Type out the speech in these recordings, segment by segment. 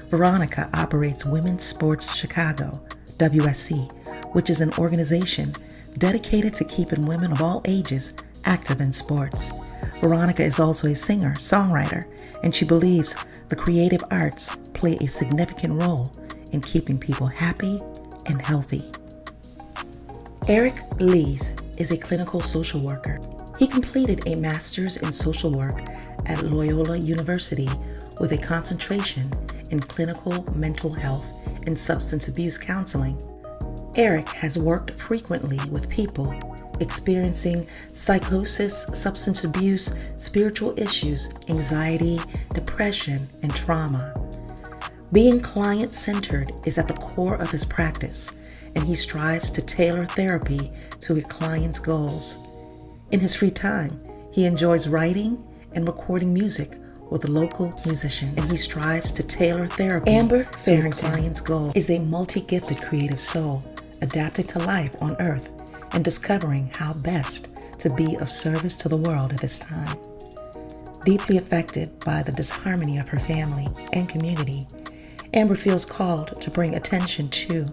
Veronica operates Women's Sports Chicago, WSC, which is an organization dedicated to keeping women of all ages active in sports. Veronica is also a singer, songwriter, and she believes the creative arts play a significant role in keeping people happy and healthy. Eric Lees is a clinical social worker. He completed a master's in social work at Loyola University with a concentration in clinical mental health and substance abuse counseling. Eric has worked frequently with people experiencing psychosis, substance abuse, spiritual issues, anxiety, depression, and trauma. Being client-centered is at the core of his practice, and he strives to tailor therapy to a client's goals. In his free time, he enjoys writing and recording music with local musicians, and he strives to tailor therapy to a client's goal. Is a multi-gifted creative soul, adapting to life on earth and discovering how best to be of service to the world at this time. Deeply affected by the disharmony of her family and community, Amber feels called to bring attention to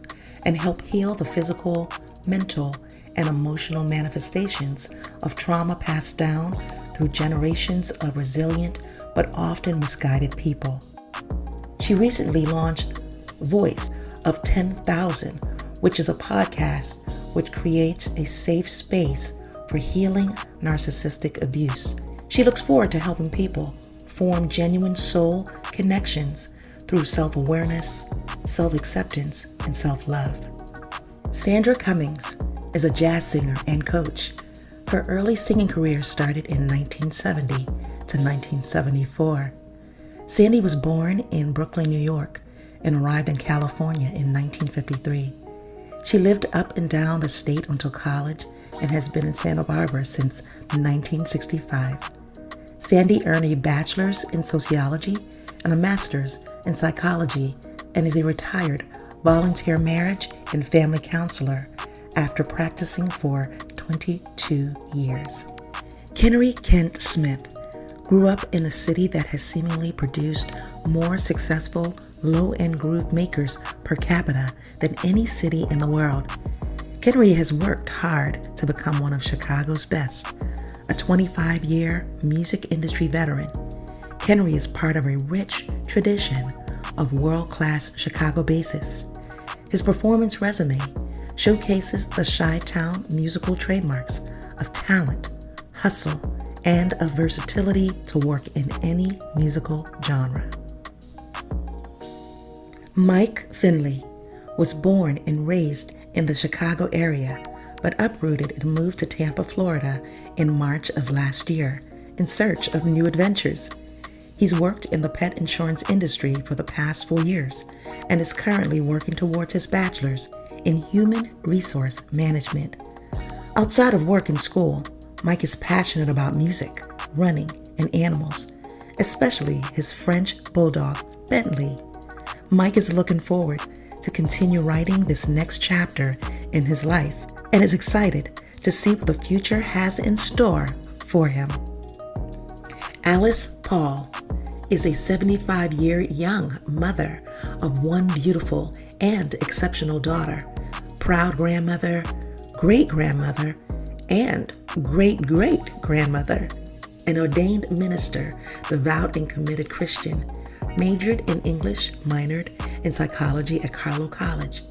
and help heal the physical, mental, and emotional manifestations of trauma passed down through generations of resilient but often misguided people. She recently launched Voice of 10,000, which is a podcast which creates a safe space for healing narcissistic abuse. She looks forward to helping people form genuine soul connections through self-awareness, self-acceptance, and self-love. Sandra Cummings is a jazz singer and coach. Her early singing career started in 1970 to 1974. Sandy was born in Brooklyn, New York, and arrived in California in 1953. She lived up and down the state until college and has been in Santa Barbara since 1965. Sandy earned a bachelor's in sociology and a master's in psychology and is a retired volunteer marriage and family counselor after practicing for 22 years. Kennery Kent Smith grew up in a city that has seemingly produced more successful low-end groove makers per capita than any city in the world. Kennery has worked hard to become one of Chicago's best. A 25-year music industry veteran, Kennery is part of a rich tradition of world-class Chicago bassists. His performance resume showcases the Chi-Town musical trademarks of talent, hustle, and of versatility to work in any musical genre. Mike Finley was born and raised in the Chicago area, but uprooted and moved to Tampa, Florida in March of last year in search of new adventures. He's worked in the pet insurance industry for the past 4 years and is currently working towards his bachelor's in human resource management. Outside of work and school, Mike is passionate about music, running, and animals, especially his French bulldog, Bentley. Mike is looking forward to continue writing this next chapter in his life and is excited to see what the future has in store for him. Alice Paul is a 75-year young mother of one beautiful and exceptional daughter, proud grandmother, great-grandmother, and great-great-grandmother, an ordained minister, devout and committed Christian, majored in English, minored in psychology at Carlow College.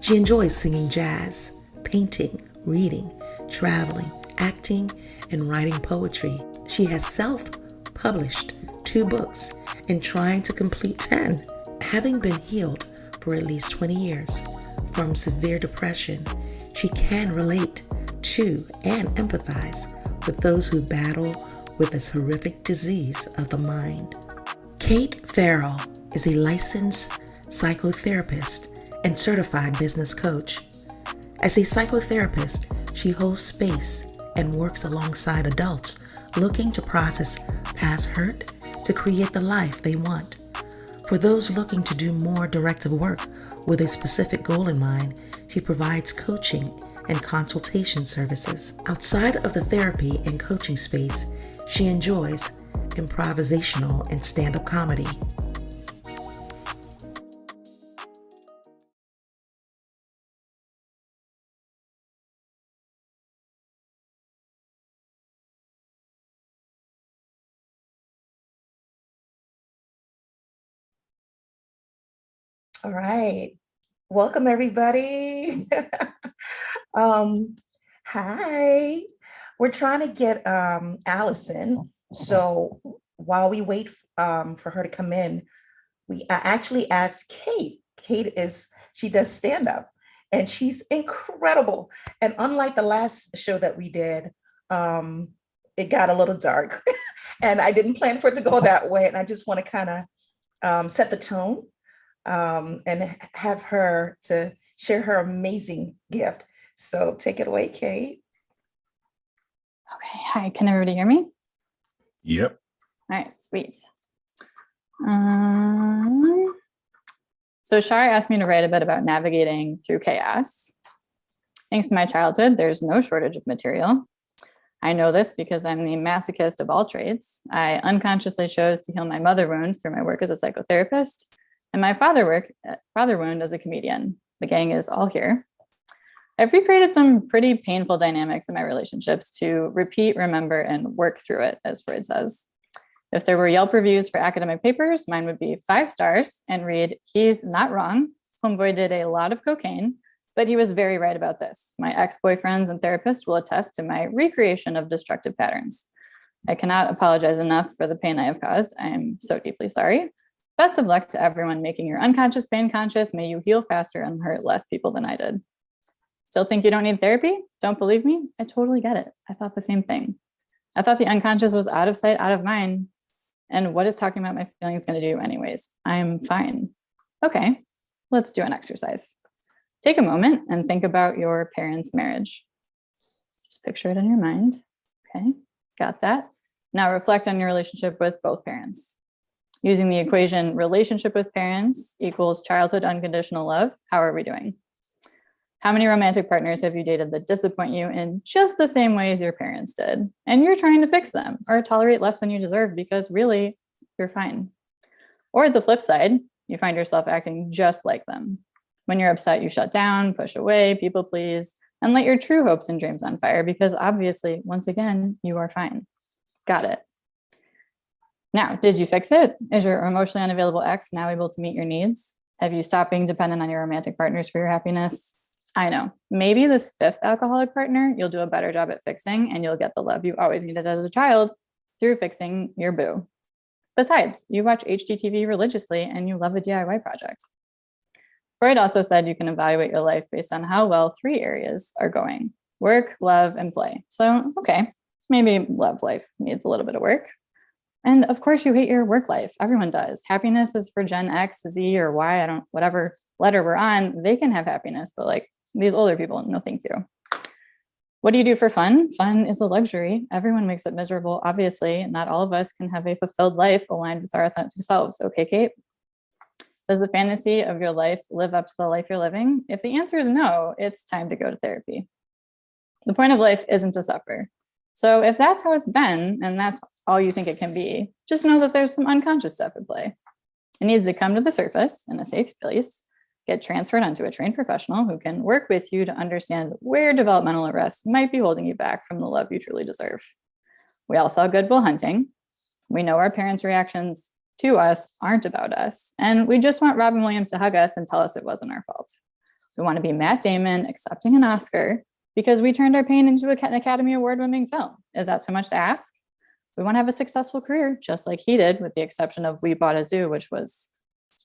She enjoys singing jazz, painting, reading, traveling, acting, and writing poetry. She has self-published 2 books and trying to complete 10. Having been healed for at least 20 years from severe depression, she can relate to and empathize with those who battle with this horrific disease of the mind. Kate Farrell is a licensed psychotherapist and certified business coach. As a psychotherapist, she holds space and works alongside adults looking to process past hurt to create the life they want. For those looking to do more directive work with a specific goal in mind, she provides coaching and consultation services. Outside of the therapy and coaching space, she enjoys improvisational and stand-up comedy. All right. Welcome, everybody. um, Hi. We're trying to get Allison. So while we wait for her to come in, I actually asked Kate. She does stand up and she's incredible. And unlike the last show that we did, it got a little dark and I didn't plan for it to go that way. And I just want to kind of set the tone and have her to share her amazing gift. So take it away, Kate. Okay, hi, can everybody hear me? Yep. All right, sweet. So CHAR asked me to write a bit about navigating through chaos. Thanks to my childhood, there's no shortage of material. I know this because I'm the masochist of all trades. I unconsciously chose to heal my mother wound through my work as a psychotherapist and my father wound as a comedian. The gang is all here. I've recreated some pretty painful dynamics in my relationships to repeat, remember, and work through it, as Freud says. If there were Yelp reviews for academic papers, mine would be 5 stars and read, "He's not wrong. Homeboy did a lot of cocaine, but he was very right about this. My ex-boyfriends and therapist will attest to my recreation of destructive patterns. I cannot apologize enough for the pain I have caused. I am so deeply sorry. Best of luck to everyone making your unconscious pain conscious. May you heal faster and hurt less people than I did." Still think you don't need therapy? Don't believe me? I totally get it. I thought the same thing. I thought the unconscious was out of sight, out of mind. And what is talking about my feelings going to do anyways? I'm fine. Okay, let's do an exercise. Take a moment and think about your parents' marriage. Just picture it in your mind. Okay, got that. Now reflect on your relationship with both parents. Using the equation relationship with parents equals childhood unconditional love, how are we doing? How many romantic partners have you dated that disappoint you in just the same way as your parents did? And you're trying to fix them or tolerate less than you deserve because really, you're fine. Or at the flip side, you find yourself acting just like them. When you're upset, you shut down, push away, people please, and let your true hopes and dreams on fire because obviously, once again, you are fine. Got it. Now, did you fix it? Is your emotionally unavailable ex now able to meet your needs? Have you stopped being dependent on your romantic partners for your happiness? I know, maybe this 5th alcoholic partner, you'll do a better job at fixing and you'll get the love you always needed as a child through fixing your boo. Besides, you watch HGTV religiously and you love a DIY project. Freud also said you can evaluate your life based on how well 3 areas are going: work, love, and play. So, okay, maybe love life needs a little bit of work. And of course you hate your work life. Everyone does. Happiness is for Gen X, Z, or Y, whatever letter we're on, they can have happiness, but like these older people, no thank you. What do you do for fun? Fun is a luxury. Everyone makes it miserable. Obviously, not all of us can have a fulfilled life aligned with our authentic selves. Okay, Kate? Does the fantasy of your life live up to the life you're living? If the answer is no, it's time to go to therapy. The point of life isn't to suffer. So if that's how it's been, and that's all you think it can be, just know that there's some unconscious stuff at play. It needs to come to the surface in a safe place, get transferred onto a trained professional who can work with you to understand where developmental arrests might be holding you back from the love you truly deserve. We all saw Good Will Hunting. We know our parents' reactions to us aren't about us, and we just want Robin Williams to hug us and tell us it wasn't our fault. We want to be Matt Damon accepting an Oscar because we turned our pain into an Academy Award-winning film. Is that so much to ask? We want to have a successful career just like he did, with the exception of We Bought a Zoo, which was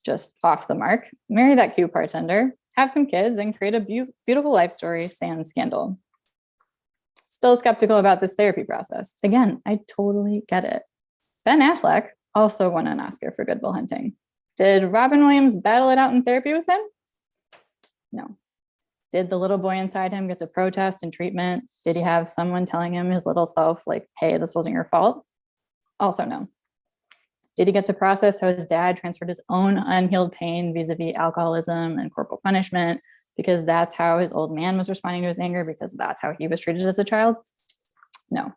just off the mark. Marry that cute bartender, have some kids, and create a beautiful life story, sans scandal. Still skeptical about this therapy process. Again, I totally get it. Ben Affleck also won an Oscar for Good Will Hunting. Did Robin Williams battle it out in therapy with him? No. Did the little boy inside him get to protest and treatment? Did he have someone telling him, his little self, like, hey, this wasn't your fault? Also no. Did he get to process how his dad transferred his own unhealed pain vis-a-vis alcoholism and corporal punishment, because that's how his old man was responding to his anger, because that's how he was treated as a child? No.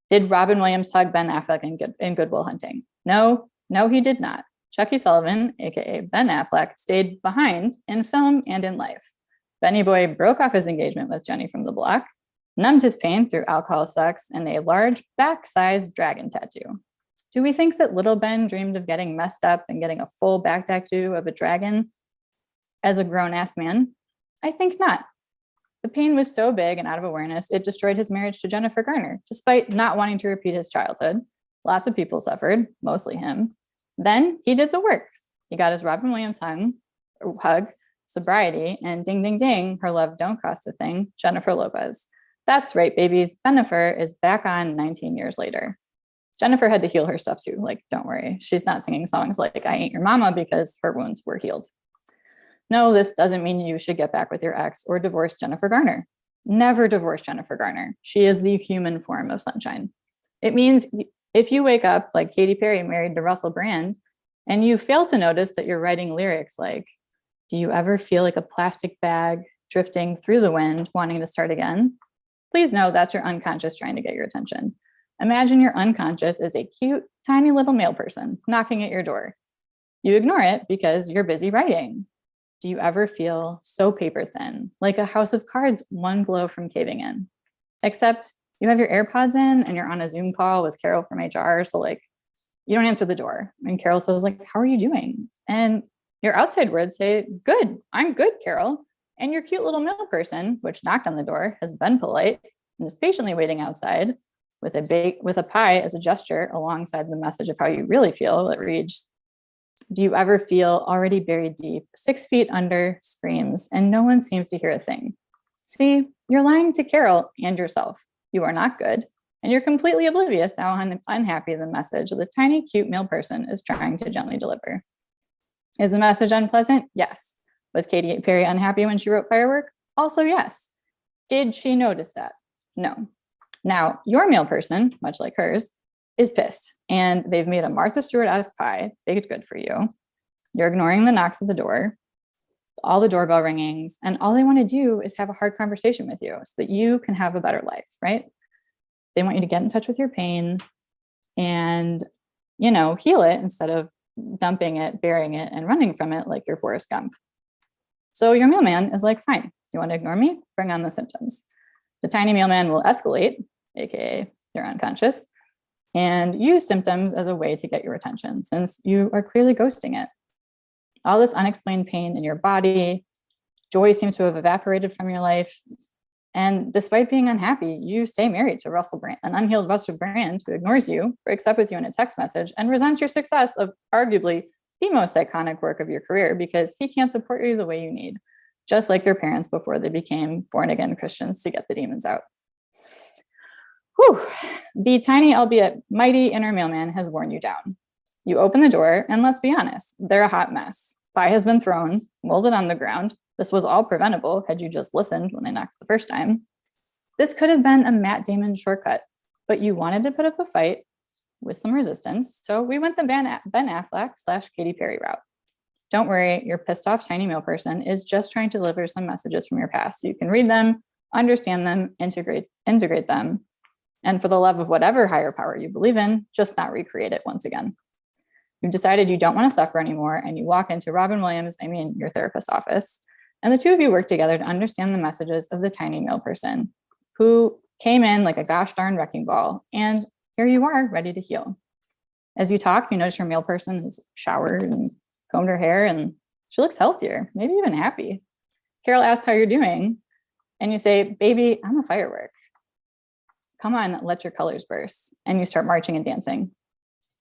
Did Robin Williams hug Ben Affleck in Good Will Hunting? No, he did not. Chucky Sullivan, aka Ben Affleck, stayed behind in film and in life. Benny Boy broke off his engagement with Jenny from the Block, numbed his pain through alcohol, sex, and a large back-sized dragon tattoo. Do we think that little Ben dreamed of getting messed up and getting a full back tattoo of a dragon as a grown-ass man? I think not. The pain was so big and out of awareness, it destroyed his marriage to Jennifer Garner, despite not wanting to repeat his childhood. Lots of people suffered, mostly him. Then he did the work. He got his Robin Williams hug, sobriety, and ding, ding, ding, her love don't cost a thing, Jennifer Lopez. That's right, babies. Jennifer is back on 19 years later. Jennifer had to heal her stuff too. Like, don't worry. She's not singing songs like I Ain't Your Mama because her wounds were healed. No, this doesn't mean you should get back with your ex or divorce Jennifer Garner. Never divorce Jennifer Garner. She is the human form of sunshine. It means if you wake up like Katy Perry married to Russell Brand and you fail to notice that you're writing lyrics like, do you ever feel like a plastic bag drifting through the wind, wanting to start again? Please know that's your unconscious trying to get your attention. Imagine your unconscious is a cute, tiny little male person knocking at your door. You ignore it because you're busy writing. Do you ever feel so paper thin, like a house of cards one blow from caving in? Except you have your AirPods in and you're on a Zoom call with Carol from HR. So like, you don't answer the door. And Carol says like, how are you doing? And your outside words say, good, I'm good, Carol. And your cute little male person, which knocked on the door, has been polite and is patiently waiting outside with a pie as a gesture alongside the message of how you really feel that reads, do you ever feel already buried deep, 6 feet under, screams, and no one seems to hear a thing? See, you're lying to Carol and yourself. You are not good, and you're completely oblivious to how unhappy the message of the tiny, cute male person is trying to gently deliver. Is the message unpleasant? Yes. Was Katy Perry unhappy when she wrote Firework? Also, yes. Did she notice that? No. Now, your male person, much like hers, is pissed, and they've made a Martha Stewart-esque pie, baked good for you. You're ignoring the knocks at the door, all the doorbell ringings, and all they want to do is have a hard conversation with you so that you can have a better life, right? They want you to get in touch with your pain and, heal it instead of dumping it, burying it, and running from it like you're Forrest Gump. So your mailman is like, fine, you want to ignore me? Bring on the symptoms. The tiny mailman will escalate, aka they're unconscious, and use symptoms as a way to get your attention since you are clearly ghosting it. All this unexplained pain in your body, joy seems to have evaporated from your life. And despite being unhappy, you stay married to Russell Brand, an unhealed Russell Brand who ignores you, breaks up with you in a text message, and resents your success of arguably the most iconic work of your career because he can't support you the way you need, just like your parents before they became born-again Christians to get the demons out. Whew. The tiny, albeit mighty inner mailman has worn you down. You open the door, and let's be honest, they're a hot mess. Pie has been thrown, molded on the ground. This was all preventable had you just listened when they knocked the first time. This could have been a Matt Damon shortcut, but you wanted to put up a fight with some resistance, so we went the Ben Affleck / Katy Perry route. Don't worry, your pissed off tiny male person is just trying to deliver some messages from your past so you can read them, understand them, integrate them, and for the love of whatever higher power you believe in, just not recreate it once again. You've decided you don't want to suffer anymore, and you walk into your therapist's office, and the two of you work together to understand the messages of the tiny male person who came in like a gosh darn wrecking ball, and here you are, ready to heal. As you talk, you notice your male person has showered and combed her hair, and she looks healthier, maybe even happy. Carol asks how you're doing, and you say, baby, I'm a firework. Come on, let your colors burst. And you start marching and dancing,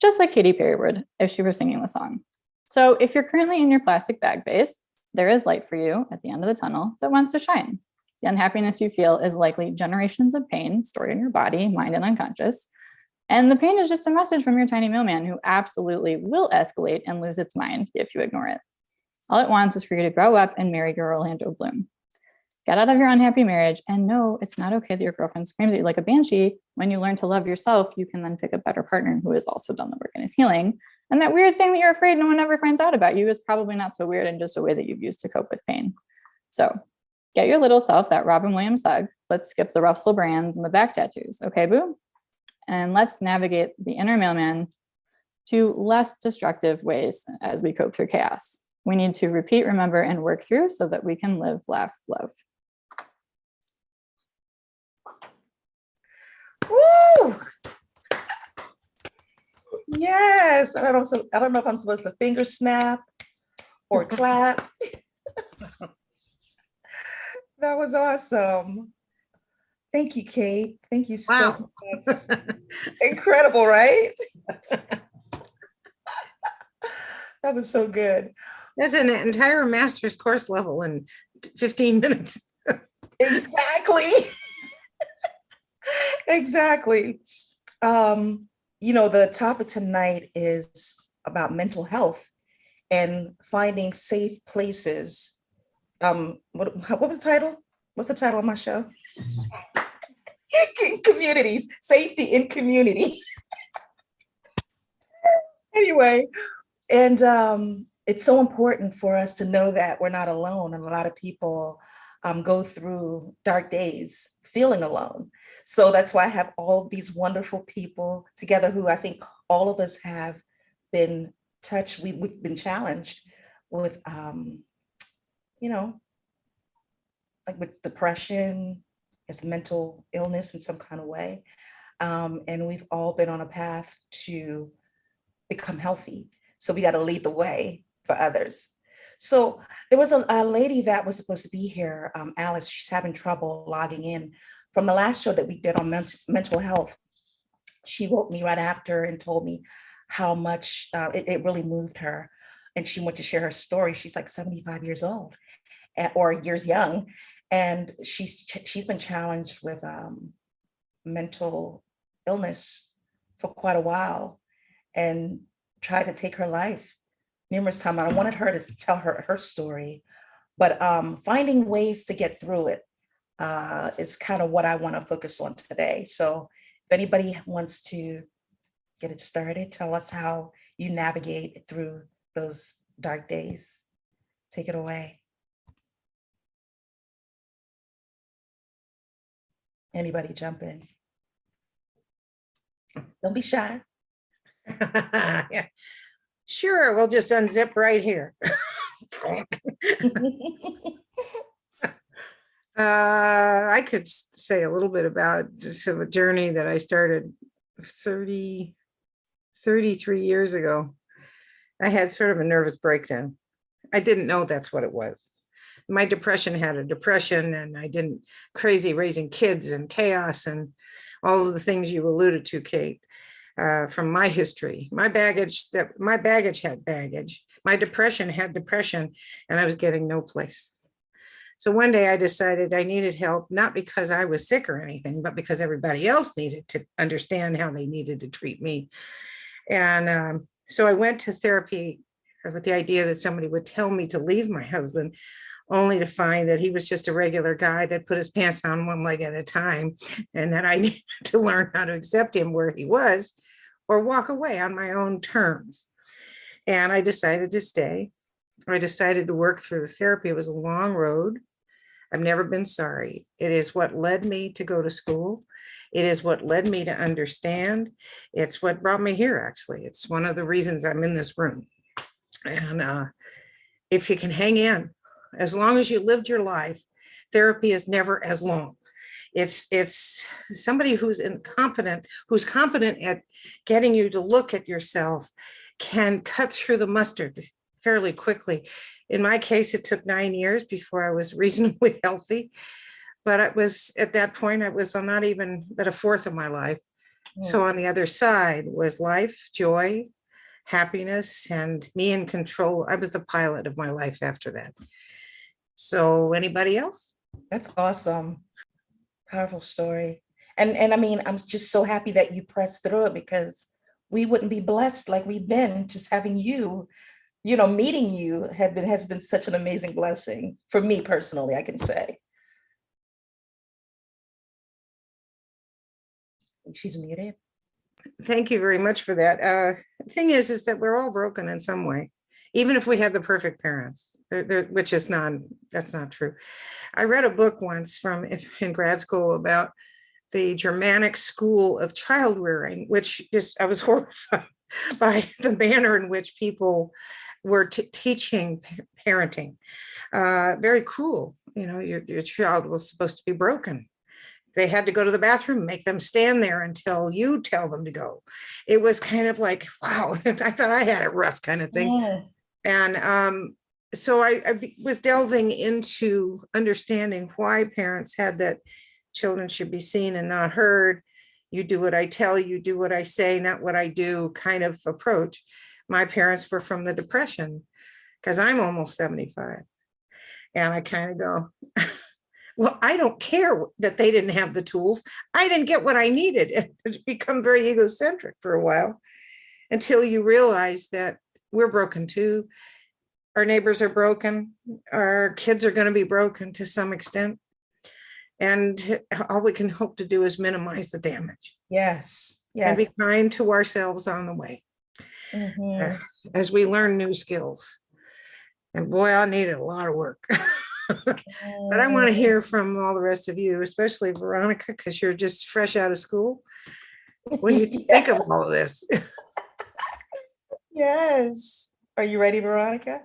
just like Katy Perry would if she were singing the song. So if you're currently in your plastic bag phase, there is light for you at the end of the tunnel that wants to shine. The unhappiness you feel is likely generations of pain stored in your body, mind, and unconscious. And the pain is just a message from your tiny mailman who absolutely will escalate and lose its mind if you ignore it. All it wants is for you to grow up and marry your Orlando Bloom. Get out of your unhappy marriage and know it's not okay that your girlfriend screams at you like a banshee. When you learn to love yourself, you can then pick a better partner who has also done the work and is healing. And that weird thing that you're afraid no one ever finds out about you is probably not so weird and just a way that you've used to cope with pain. So get your little self that Robin Williams hug. Let's skip the Russell Brands and the back tattoos. Okay, boo? And let's navigate the inner mailman to less destructive ways as we cope through chaos. We need to repeat, remember, and work through so that we can live, laugh, love. Woo! Yes. I don't know if I'm supposed to finger snap or clap. That was awesome. Thank you, Kate. Thank you so Wow. much. Incredible, right? That was so good. That's an entire master's course level in 15 minutes. Exactly. Exactly. The topic tonight is about mental health and finding safe places. What was the title? What's the title of my show? Communities, safety in community. Anyway, and it's so important for us to know that we're not alone. And a lot of people go through dark days feeling alone. So that's why I have all these wonderful people together who I think all of us have been touched. We've been challenged with, like with depression, as mental illness in some kind of way. And we've all been on a path to become healthy. So we got to lead the way for others. So there was a lady that was supposed to be here, Alice. She's having trouble logging in from the last show that we did on mental health. She wrote me right after and told me how much it really moved her. And she went to share her story. She's like 75 years old or years young. And she's been challenged with mental illness for quite a while and tried to take her life numerous times. I wanted her to tell her story, but finding ways to get through it is kind of what I want to focus on today. So if anybody wants to get it started, tell us how you navigate through those dark days. Take it away. Anybody jump in. Don't be shy. Yeah. Sure, we'll just unzip right here. I could say a little bit about just a journey that I started 33 years ago. I had sort of a nervous breakdown. I didn't know that's what it was. My depression had a depression, and I didn't crazy raising kids and chaos and all of the things you alluded to, Kate. From my history, my baggage had baggage. My depression had depression, and I was getting no place. So one day I decided I needed help, not because I was sick or anything, but because everybody else needed to understand how they needed to treat me. And so I went to therapy with the idea that somebody would tell me to leave my husband, only to find that he was just a regular guy that put his pants on one leg at a time, and that I needed to learn how to accept him where he was or walk away on my own terms. And I decided to stay. I decided to work through therapy. It was a long road. I've never been sorry. It is what led me to go to school. It is what led me to understand. It's what brought me here, actually. It's one of the reasons I'm in this room. And if you can hang in, as long as you lived your life, therapy is never as long. It's somebody who's competent at getting you to look at yourself, can cut through the mustard fairly quickly. In my case, it took 9 years before I was reasonably healthy, but it was at that point, I was not even at a fourth of my life. So on the other side was life, joy, happiness, and me in control. I was the pilot of my life after that. So anybody else? That's awesome. Powerful story. And I mean, I'm just so happy that you pressed through it, because we wouldn't be blessed like we've been. Just having you, meeting you has been such an amazing blessing for me personally, I can say. She's muted. Thank you very much for that. The thing is that we're all broken in some way, even if we had the perfect parents, which is that's not true. I read a book once in grad school about the Germanic school of child rearing, which I was horrified by the manner in which people were teaching parenting. Very cruel. Your child was supposed to be broken, they had to go to the bathroom, make them stand there until you tell them to go. It was kind of like, wow, I thought I had it rough kind of thing. Yeah. And so I was delving into understanding why parents had that children should be seen and not heard. You do what I tell you, do what I say, not what I do kind of approach. My parents were from the Depression because I'm almost 75. And I kind of go, well, I don't care that they didn't have the tools. I didn't get what I needed. It become very egocentric for a while until you realize that we're broken too. Our neighbors are broken. Our kids are going to be broken to some extent. And all we can hope to do is minimize the damage. Yes. And be Yes. kind to ourselves on the way Mhm. as we learn new skills. And boy, I needed a lot of work. But I want to hear from all the rest of you, especially Veronica, because you're just fresh out of school. What do you think of all of this? Yes. Are you ready, Veronica?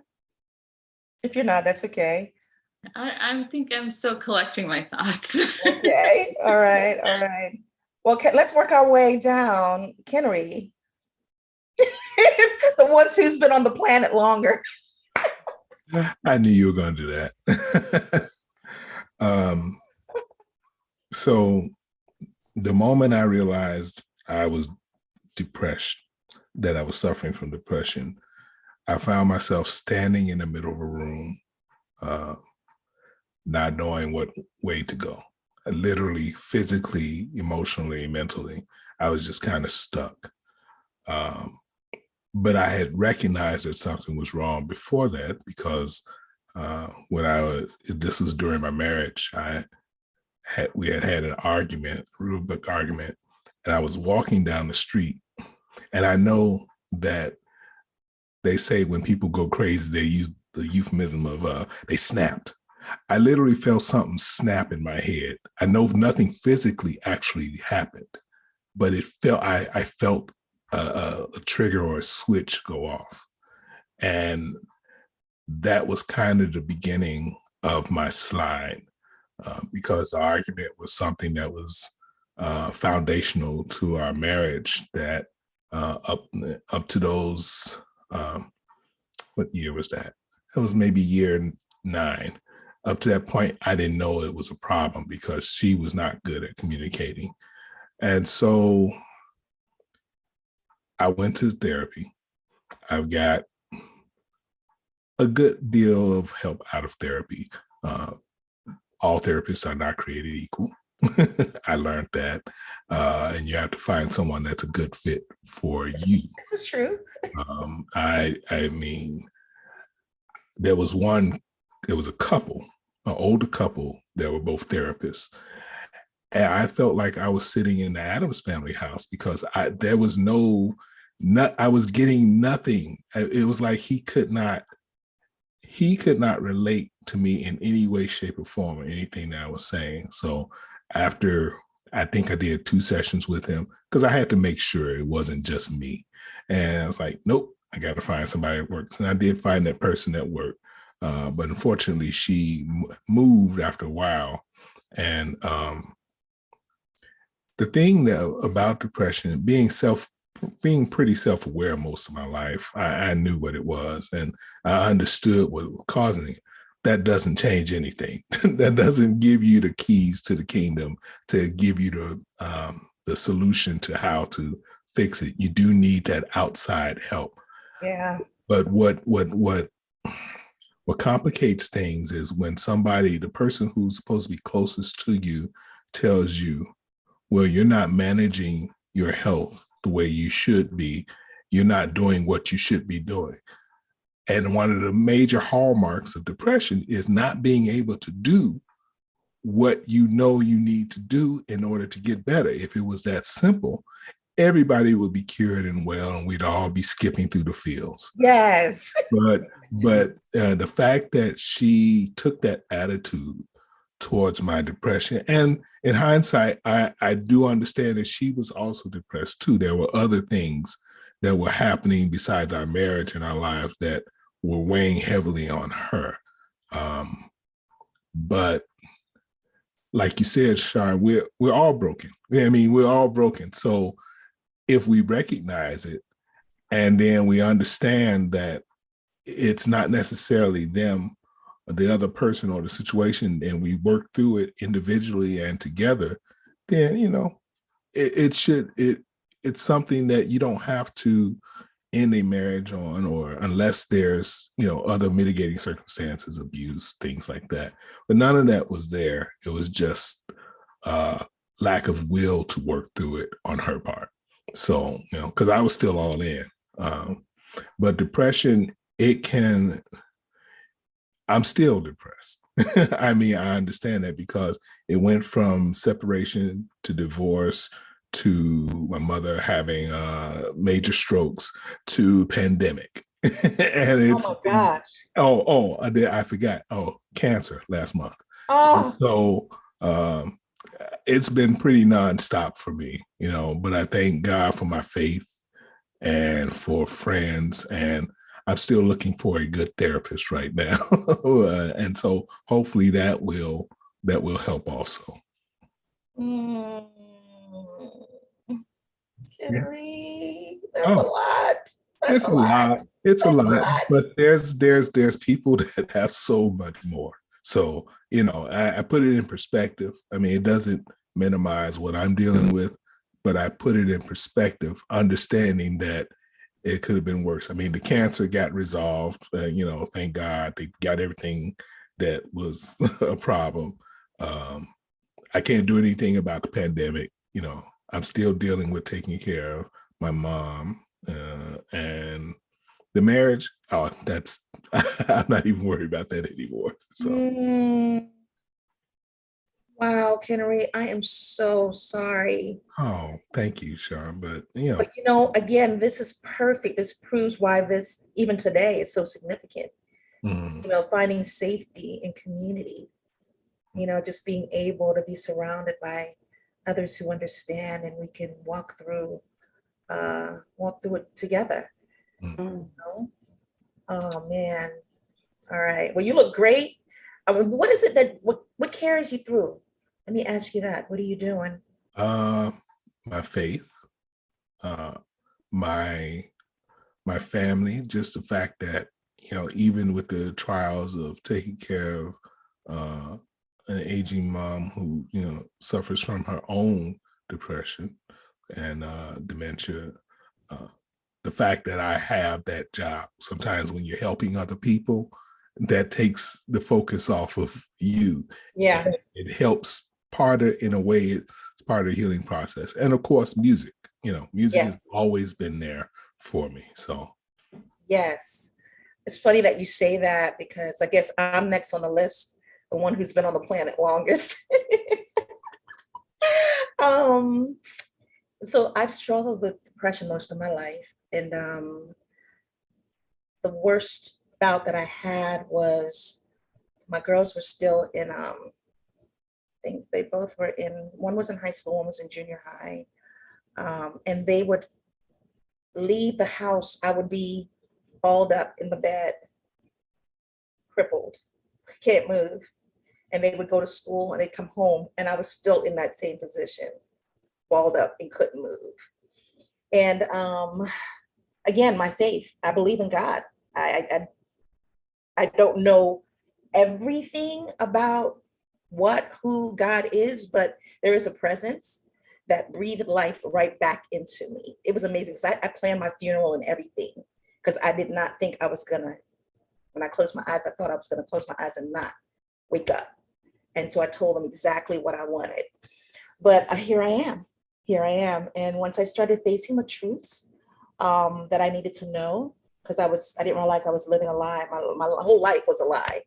If you're not, that's okay. I think I'm still collecting my thoughts. Okay. All right. All right. Well, let's work our way down. Kennery, the ones who's been on the planet longer. I knew you were going to do that. So the moment I realized I was depressed, that I was suffering from depression, I found myself standing in the middle of a room, not knowing what way to go. Literally, physically, emotionally, mentally, I was just kind of stuck. But I had recognized that something was wrong before that because this was during my marriage, we had an argument, a real big argument, and I was walking down the street, and I know that they say when people go crazy, they use the euphemism of they snapped. I literally felt something snap in my head. I know nothing physically actually happened, but I felt a trigger or a switch go off. And that was kind of the beginning of my slide, because the argument was something that was foundational to our marriage, that up to those, what year was that? It was maybe year 9. Up to that point, I didn't know it was a problem because she was not good at communicating. And so I went to therapy. I've got a good deal of help out of therapy. All therapists are not created equal. I learned that. And you have to find someone that's a good fit for you. This is true. I mean, there was a couple, an older couple that were both therapists. And I felt like I was sitting in the Addams Family house because I was getting nothing. It was like he could not relate to me in any way, shape, or form, or anything that I was saying. So after, I think I did 2 sessions with him because I had to make sure it wasn't just me. And I was like, nope, I got to find somebody that works. And I did find that person at work. But unfortunately, she moved after a while. And the thing about depression, being pretty self-aware most of my life, I knew what it was and I understood what was causing it. That doesn't change anything. That doesn't give you the keys to the kingdom to give you the solution to how to fix it. You do need that outside help. Yeah. But what complicates things is when the person who's supposed to be closest to you tells you, well, you're not managing your health the way you should be. You're not doing what you should be doing. And one of the major hallmarks of depression is not being able to do what you know you need to do in order to get better. If it was that simple, everybody would be cured and well, and we'd all be skipping through the fields. Yes. But the fact that she took that attitude towards my depression, and in hindsight, I do understand that she was also depressed too. There were other things that were happening besides our marriage and our lives that were weighing heavily on her. But like you said, Sean, we're all broken. I mean, we're all broken. So if we recognize it and then we understand that it's not necessarily them, the other person or the situation, and we work through it individually and together, then, it's something that you don't have to end a marriage on, or unless there's, other mitigating circumstances, abuse, things like that. But none of that was there. It was just lack of will to work through it on her part. So, because I was still all in. But depression, I'm still depressed. I mean, I understand that because it went from separation to divorce to my mother having major strokes to pandemic. And it's, Oh my gosh. I forgot. Oh, cancer last month. Oh, So it's been pretty nonstop for me, but I thank God for my faith and for friends, and I'm still looking for a good therapist right now. And so hopefully that will help also. Kittery, Yeah. that's a lot. It's a lot. It's a That's lot, but there's people that have so much more. So, I put it in perspective. I mean, it doesn't minimize what I'm dealing with, but I put it in perspective, understanding that it could have been worse. I mean, the cancer got resolved, thank God they got everything that was a problem. I can't do anything about the pandemic. I'm still dealing with taking care of my mom, and the marriage. Oh, that's, I'm not even worried about that anymore. So. Wow, Kennery, I am so sorry. Oh, thank you, Sean. But But again, this is perfect. This proves why this, even today, is so significant. Finding safety in community, just being able to be surrounded by others who understand, and we can walk through it together. Oh man. All right. Well, you look great. What is it what carries you through? Let me ask you that. What are you doing? My faith, my family, just the fact that, even with the trials of taking care of an aging mom who, suffers from her own depression and dementia, the fact that I have that job. Sometimes when you're helping other people, that takes the focus off of you. Yeah. It helps in a way, it's part of the healing process. And of course, music, music has always been there for me. So. Yes. It's funny that you say that, because I guess I'm next on the list, the one who's been on the planet longest. So I've struggled with depression most of my life. And the worst bout that I had was, my girls were still in, I think they both were one was in high school, one was in junior high. And they would leave the house. I would be balled up in the bed, crippled, can't move. And they would go to school and they'd come home, and I was still in that same position, balled up and couldn't move. And again, my faith, I believe in God. I don't know everything about who God is, but there is a presence that breathed life right back into me. It was amazing. So I planned my funeral and everything, because I did not think I was gonna, when I closed my eyes, I thought I was gonna close my eyes and not wake up. And so I told them exactly what I wanted. But here I am. And once I started facing the truths that I needed to know, because I didn't realize I was living a lie. My whole life was a lie,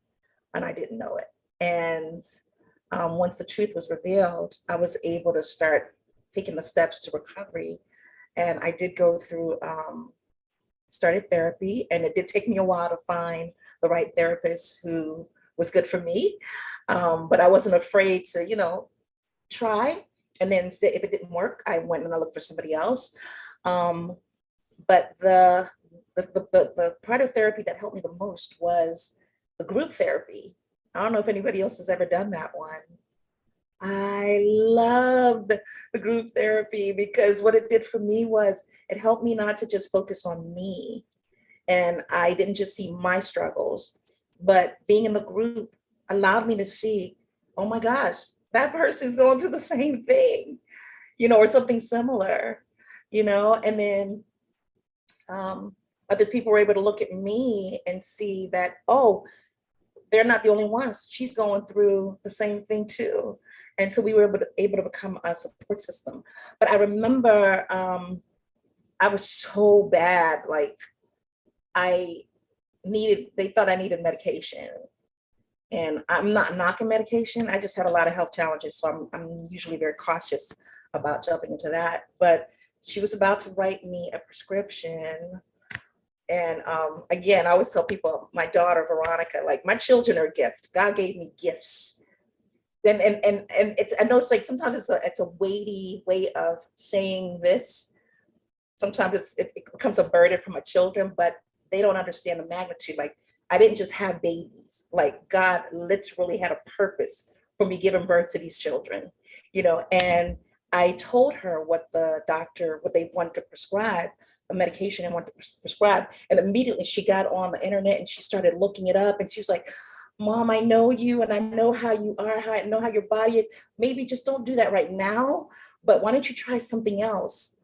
and I didn't know it. And once the truth was revealed, I was able to start taking the steps to recovery. And I did go through, started therapy, and it did take me a while to find the right therapist who was good for me. But I wasn't afraid to, try. And then say, if it didn't work, I went and I looked for somebody else. But the part of therapy that helped me the most was the group therapy. I don't know if anybody else has ever done that one. I loved the group therapy because what it did for me was it helped me not to just focus on me. And I didn't just see my struggles, but being in the group allowed me to see, oh my gosh, that person's going through the same thing, or something similar, and then other people were able to look at me and see that, oh, they're not the only ones. She's going through the same thing too. And so we were able to become a support system. But I remember I was so bad, like they thought I needed medication. And I'm not knocking medication. I just had a lot of health challenges. So I'm usually very cautious about jumping into that. But she was about to write me a prescription. And again, I always tell people, my daughter, Veronica, like my children are a gift. God gave me gifts. And it's, I know it's like sometimes it's a weighty way of saying this. Sometimes it becomes a burden for my children, but they don't understand the magnitude. Like I didn't just have babies. Like God literally had a purpose for me giving birth to these children, and I told her what they wanted to prescribe, the medication they wanted to prescribe. And immediately she got on the internet and she started looking it up. And she was like, Mom, I know you and I know how you are, I know how your body is. Maybe just don't do that right now, but why don't you try something else?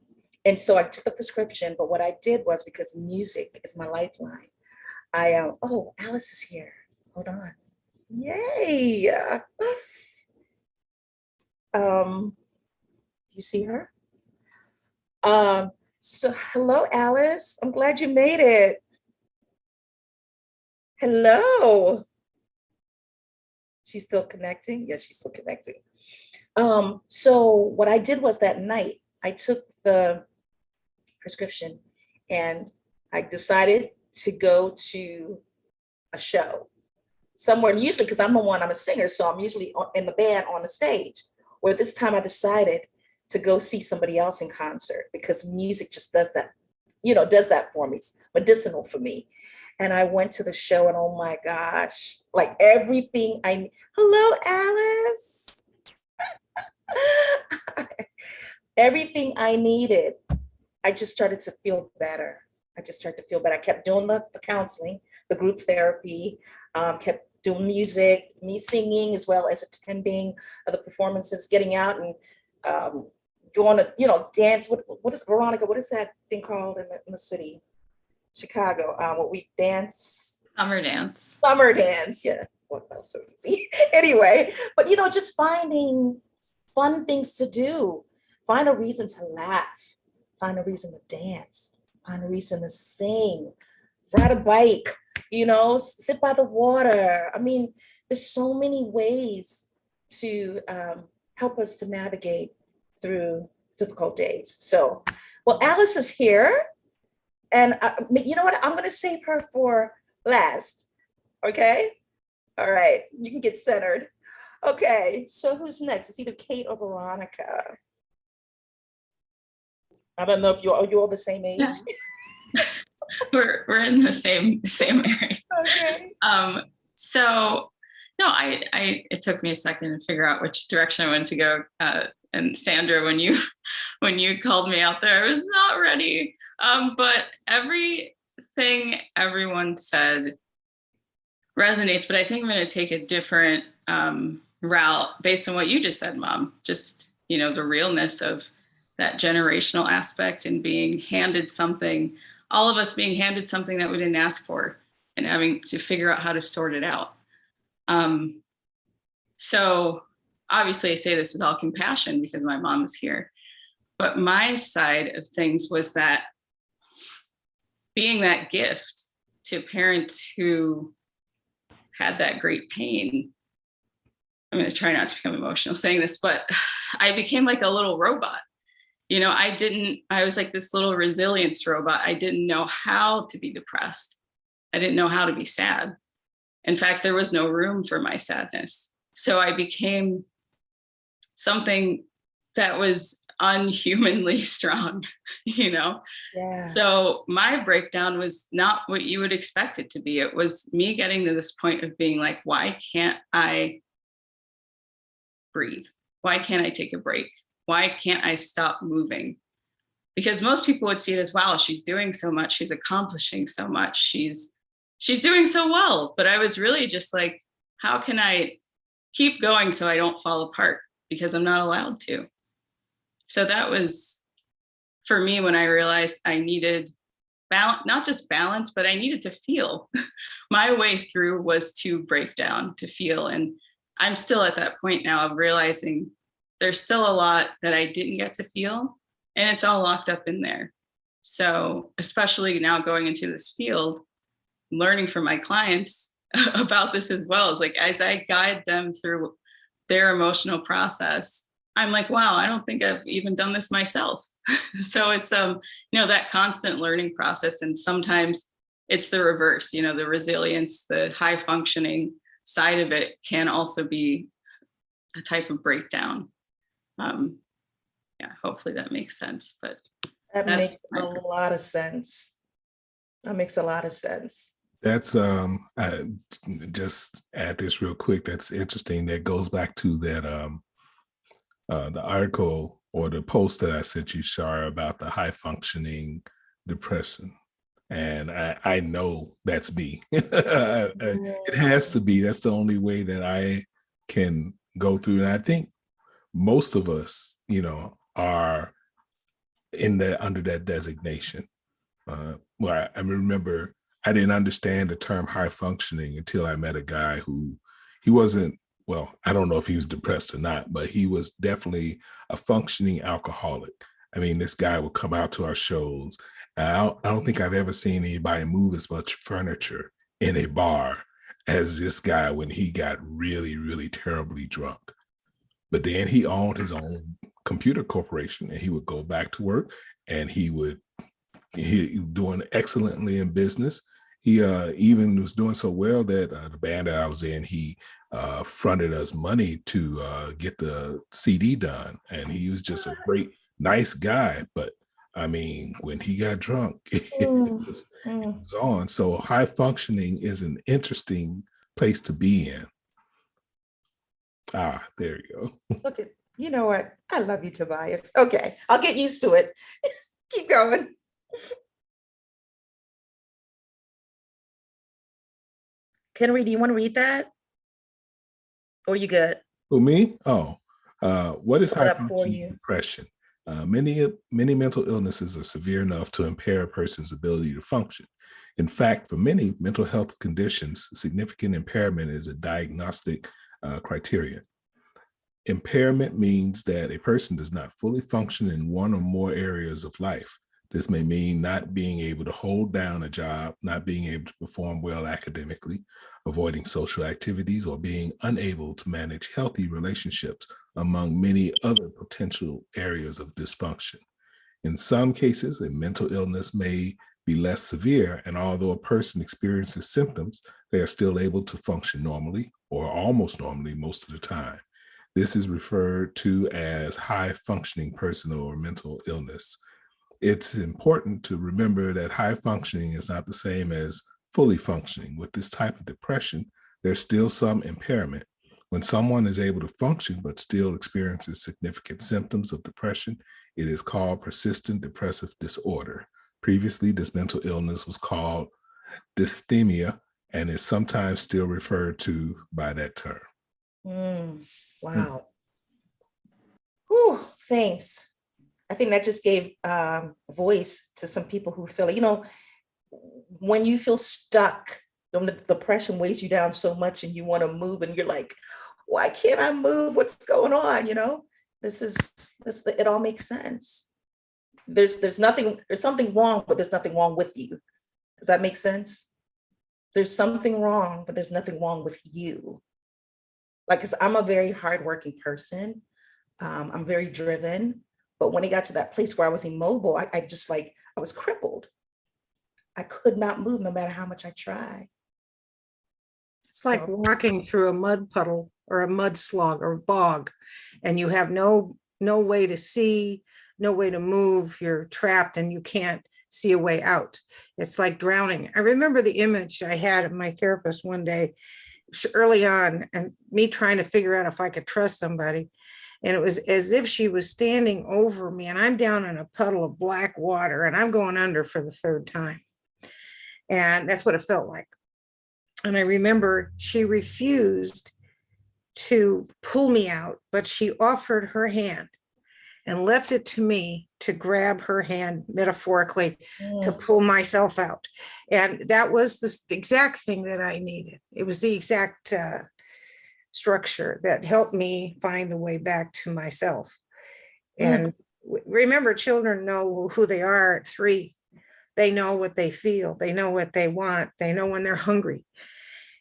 And so I took the prescription, but what I did was, because music is my lifeline, oh, Alice is here. Hold on. Yay. Do you see her? So hello, Alice. I'm glad you made it. Hello. She's still connecting? Yes, she's still connecting. So what I did was that night, I took the prescription and I decided to go to a show somewhere, usually because I'm a singer, so I'm usually in the band on the stage. Where this time I decided to go see somebody else in concert because music just does that for me. It's medicinal for me. And I went to the show and oh my gosh, like everything hello, Alice. Everything I needed, I just started to feel better. I kept doing the counseling, the group therapy, kept doing music, me singing, as well as attending the performances, getting out and going to, dance. What is Veronica? What is that thing called in the city? Chicago, what we dance? Summer dance. Summer dance, yeah. Well, that was so easy. Anyway, but just finding fun things to do. Find a reason to laugh. Find a reason to dance. Find a reason to sing. Ride a bike. Sit by the water. I mean, there's so many ways to help us to navigate through difficult days. So, well, Alice is here. And you know what? I'm going to save her for last. Okay? All right. You can get centered. Okay. So who's next? It's either Kate or Veronica. I don't know if are you all the same age? Yeah. we're in the same area. Okay. So no, it took me a second to figure out which direction I wanted to go. And Sandra, when you called me out there, I was not ready. But everything everyone said resonates, but I think I'm going to take a different route based on what you just said, Mom. Just, the realness of that generational aspect and being handed something, all of us being handed something that we didn't ask for and having to figure out how to sort it out. So obviously I say this with all compassion because my mom is here, but my side of things was that being that gift to parents who had that great pain. I'm going to try not to become emotional saying this, but I became like a little robot. I was like this little resilience robot. I didn't know how to be depressed. I didn't know how to be sad. In fact, there was no room for my sadness. So I became something that was unhumanly strong, Yeah. So my breakdown was not what you would expect it to be. It was me getting to this point of being like, why can't I breathe? why can't I take a break? Why can't I stop moving? Because most people would see it as, wow, she's doing so much, she's accomplishing so much, she's doing so well. But I was really just like, how can I keep going so I don't fall apart? Because I'm not allowed to. So that was for me when I realized I needed balance, not just balance, but I needed to feel. My way through was to break down, to feel. And I'm still at that point now of realizing there's still a lot that I didn't get to feel, and it's all locked up in there. So especially now going into this field, learning from my clients about this as well, is like, as I guide them through their emotional process, I'm like, wow, I don't think I've even done this myself. So it's, that constant learning process. And sometimes it's the reverse, the resilience, the high functioning side of it can also be a type of breakdown. Hopefully that makes sense, but That makes a lot of sense. That makes a lot of sense. That's I just add this real quick. That's interesting. That goes back to that the article or the post that I sent you, CHAR, about the high functioning depression. And I know that's me. It has to be. That's the only way that I can go through. And I think most of us, are under that designation. Well, I remember I didn't understand the term high functioning until I met a guy who he wasn't, well, I don't know if he was depressed or not, but he was definitely a functioning alcoholic. I mean, this guy would come out to our shows. I don't think I've ever seen anybody move as much furniture in a bar as this guy when he got really, really terribly drunk. But then he owned his own computer corporation, and he would go back to work, and he doing excellently in business. He even was doing so well that the band that I was in, he fronted us money to get the CD done. And he was just a great, nice guy. But I mean, when he got drunk, it was on. So high functioning is an interesting place to be in. Ah, there you go. Look at, you know what? I love you, Tobias. Okay, I'll get used to it. Keep going. Kenry, do you want to read that? Or you good? Who, me? Oh, what is high Up for functioning you. depression? Many mental illnesses are severe enough to impair a person's ability to function. In fact, for many mental health conditions, significant impairment is a diagnostic criterion. Impairment means that a person does not fully function in one or more areas of life. This may mean not being able to hold down a job, not being able to perform well academically, avoiding social activities, or being unable to manage healthy relationships, among many other potential areas of dysfunction. In some cases, a mental illness may be less severe, and although a person experiences symptoms, they are still able to function normally or almost normally most of the time. This is referred to as high functioning personal or mental illness. It's important to remember that high functioning is not the same as fully functioning. With this type of depression, there's still some impairment. When someone is able to function but still experiences significant symptoms of depression, it is called persistent depressive disorder. Previously, this mental illness was called dysthymia and is sometimes still referred to by that term. Wow. Whew, thanks. I think that just gave voice to some people who feel it. When you feel stuck, when the depression weighs you down so much and you want to move and you're like, why can't I move? What's going on? It all makes sense. There's something wrong, but there's nothing wrong with you. Does that make sense? There's something wrong, but there's nothing wrong with you. Like, 'cause I'm a very hardworking person. I'm very driven. But when it got to that place where I was immobile, I was crippled. I could not move no matter how much I tried. It's like walking through a mud puddle or a mud slog or bog, and you have no way to see, no way to move. You're trapped and you can't see a way out. It's like drowning. I remember the image I had of my therapist one day early on, and me trying to figure out if I could trust somebody. And it was as if she was standing over me, and I'm down in a puddle of black water and I'm going under for the third time. And that's what it felt like. And I remember she refused to pull me out, but she offered her hand and left it to me to grab her hand, metaphorically, to pull myself out. And that was the exact thing that I needed. It was the exact structure that helped me find a way back to myself. And remember, children know who they are at 3. They know what they feel. They know what they want. They know when they're hungry.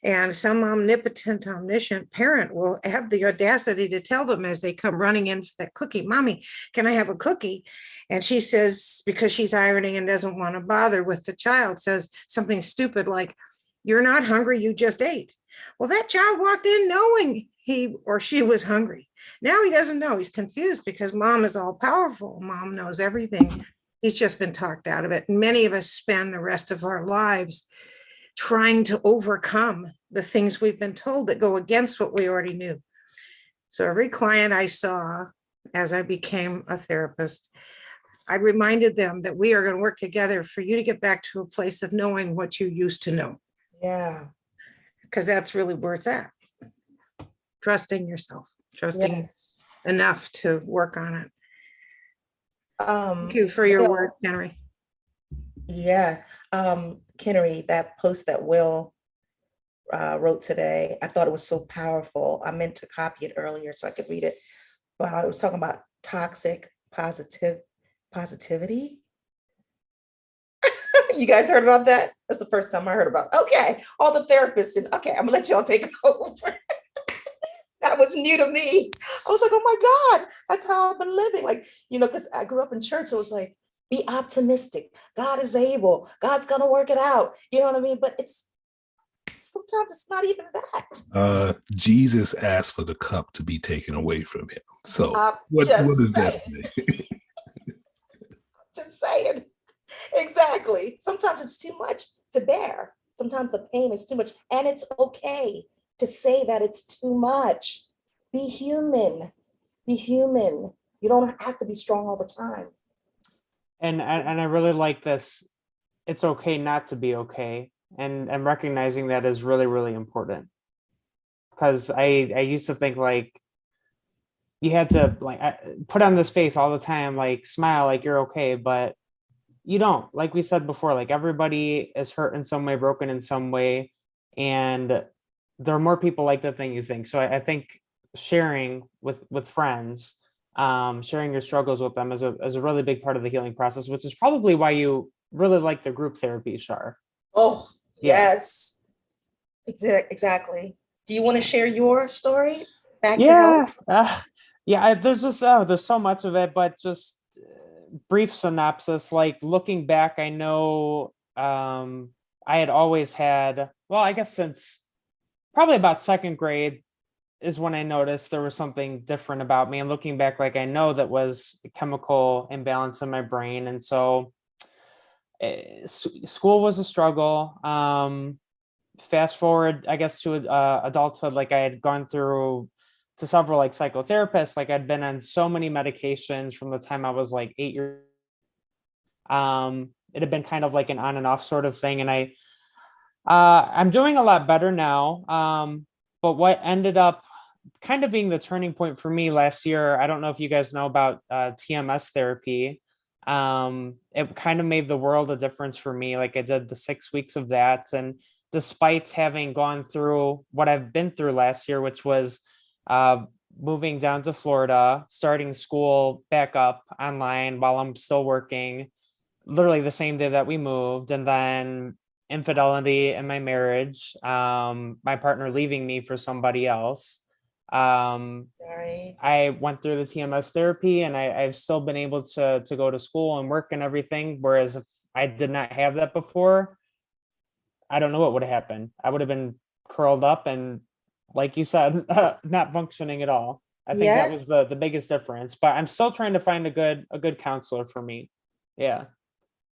And some omnipotent, omniscient parent will have the audacity to tell them as they come running in for that cookie, "Mommy, can I have a cookie?" And she says, because she's ironing and doesn't want to bother with the child, says something stupid like, "You're not hungry, you just ate." Well, that child walked in knowing he or she was hungry. Now he doesn't know. He's confused because mom is all powerful. Mom knows everything. He's just been talked out of it. And many of us spend the rest of our lives trying to overcome the things we've been told that go against what we already knew. So every client I saw as I became a therapist, I reminded them that we are going to work together for you to get back to a place of knowing what you used to know. Yeah. Because that's really where it's at. Trusting yourself, trusting Yes. enough to work on it. Thank you for Will, your word, Henry. Yeah. Kennery, that post that Will wrote today, I thought it was so powerful. I meant to copy it earlier so I could read it, but I was talking about toxic positivity. You guys heard about that? That's the first time I heard about it. Okay, all the therapists, and okay, I'm gonna let y'all take over. That was new to me. I was like, oh my God, that's how I've been living. Like, because I grew up in church, so it was like, be optimistic. God is able. God's gonna work it out. You know what I mean? But sometimes it's not even that. Jesus asked for the cup to be taken away from him. So what does that say? Just saying. Exactly. Sometimes it's too much to bear. Sometimes the pain is too much. And it's okay to say that it's too much. Be human. Be human. You don't have to be strong all the time. And I really like this. It's okay not to be okay. And recognizing that is really, really important. Because I used to think like you had to put on this face all the time, like smile like you're okay, but you don't. Like we said before, like everybody is hurt in some way, broken in some way, and there are more people like that than you think. So I think sharing with friends, sharing your struggles with them is a really big part of the healing process, which is probably why you really like the group therapy, CHAR. Oh, Yeah. yes. Exactly. Do you want to share your story? Back to Yeah. health? There's so much of it, but just brief synopsis. Like looking back, I know I had always had, well, I guess since probably about second grade is when I noticed there was something different about me. And looking back, like I know that was a chemical imbalance in my brain. And so school was a struggle. Fast forward, I guess, to adulthood, like I had gone through to several like psychotherapists, like I'd been on so many medications from the time I was like 8 years. It had been kind of like an on and off sort of thing. And I'm doing a lot better now. But what ended up kind of being the turning point for me last year, I don't know if you guys know about TMS therapy. It kind of made the world a difference for me. Like I did the 6 weeks of that. And despite having gone through what I've been through last year, which was moving down to Florida, starting school back up online while I'm still working, literally the same day that we moved, and then infidelity in my marriage, my partner leaving me for somebody else. Sorry. I went through the TMS therapy, and I've still been able to go to school and work and everything. Whereas if I did not have that before, I don't know what would have happened. I would have been curled up and, like you said, not functioning at all. I think that was the biggest difference. But I'm still trying to find a good counselor for me. Yeah.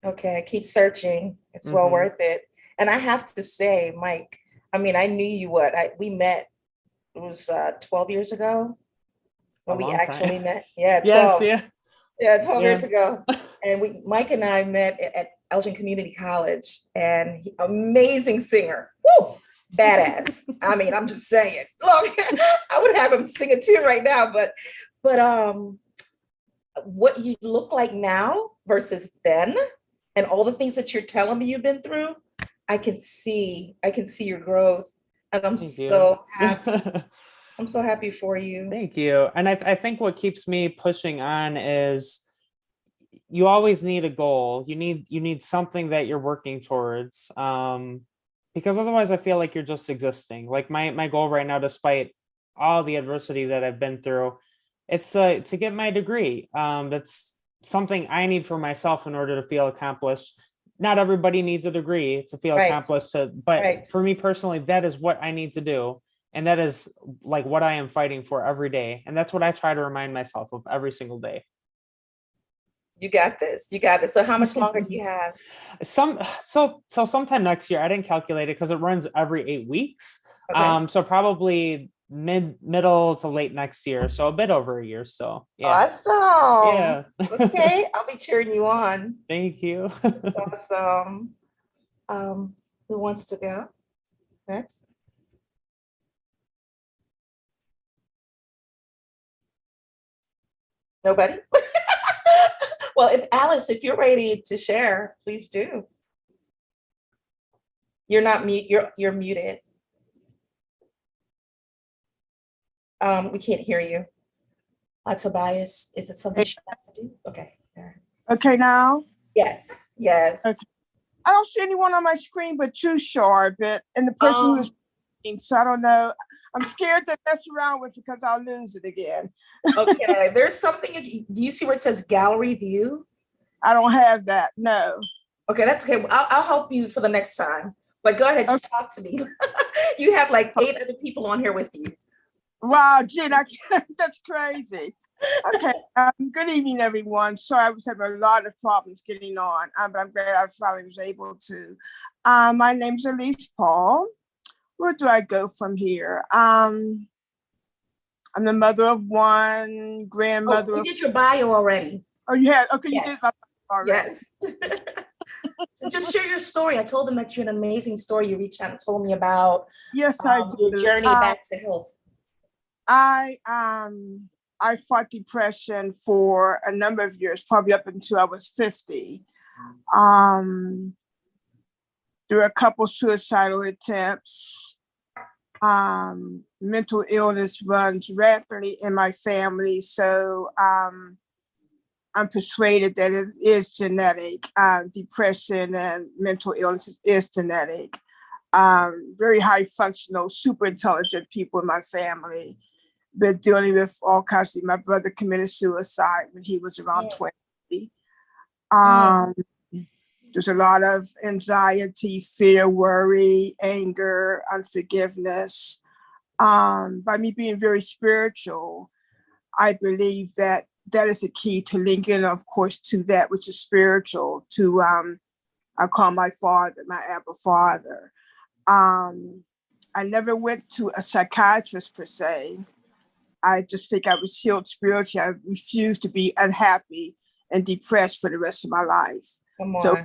Okay, keep searching. It's well worth it. And I have to say, Mike, I mean, I knew you we met, it was 12 years ago. when we long time. actually met. Yeah, 12. Yes, yeah. Yeah, 12 years Yeah. ago. And Mike and I met at Elgin Community College, and amazing singer. Woo! Badass. I mean, I'm just saying. Look, I would have him sing a tune right now, but what you look like now versus then, and all the things that you're telling me you've been through, I can see your growth, and I'm Thank so you. happy. I'm so happy for you. Thank you. And I think what keeps me pushing on is you always need a goal. You need something that you're working towards. Because otherwise I feel like you're just existing. Like my goal right now, despite all the adversity that I've been through, it's to get my degree. That's something I need for myself in order to feel accomplished. Not everybody needs a degree to feel accomplished, but for me personally, that is what I need to do. And that is like what I am fighting for every day. And that's what I try to remind myself of every single day. You got this. You got this. So how much longer do you have? So sometime next year, I didn't calculate it because it runs every 8 weeks. Okay. So probably middle to late next year. So a bit over a year. So yeah. Awesome. Yeah. Okay. I'll be cheering you on. Thank you. Awesome. Who wants to go next? Nobody? Well, if Alice, if you're ready to share, please do. You're not mute. You're muted. We can't hear you. Tobias, is it something she has to do? Okay. All right. Okay, now? Yes. Yes. Okay. I don't see anyone on my screen but you, Char, and the person who is so I don't know. I'm scared to mess around with it because I'll lose it again. Okay, there's something. Do you see where it says gallery view? I don't have that. No. Okay, that's okay. I'll help you for the next time. But go ahead, just talk to me. You have like 8 other people on here with you. Wow, Jen, that's crazy. Okay. Good evening, everyone. Sorry, I was having a lot of problems getting on, but I'm glad I finally was able to. My name's Elise Paul. Where do I go from here? I'm the mother of one, grandmother. You did your bio already. Oh, you had? Okay, yes. You did my bio already. Yes. So just share your story. I told them that you're an amazing story. You reached out and told me about I do. Your journey back to health. I fought depression for a number of years, probably up until I was 50. There were a couple suicidal attempts. Mental illness runs rapidly in my family, so I'm persuaded that it is genetic. Depression and mental illness is genetic. Very high functional, super intelligent people in my family, been dealing with all kinds of. My brother committed suicide when he was around 20. There's a lot of anxiety, fear, worry, anger, unforgiveness. By me being very spiritual, I believe that is the key to linking, of course, to that which is spiritual, to I call my father, my Abba Father. I never went to a psychiatrist per se. I just think I was healed spiritually. I refused to be unhappy and depressed for the rest of my life. So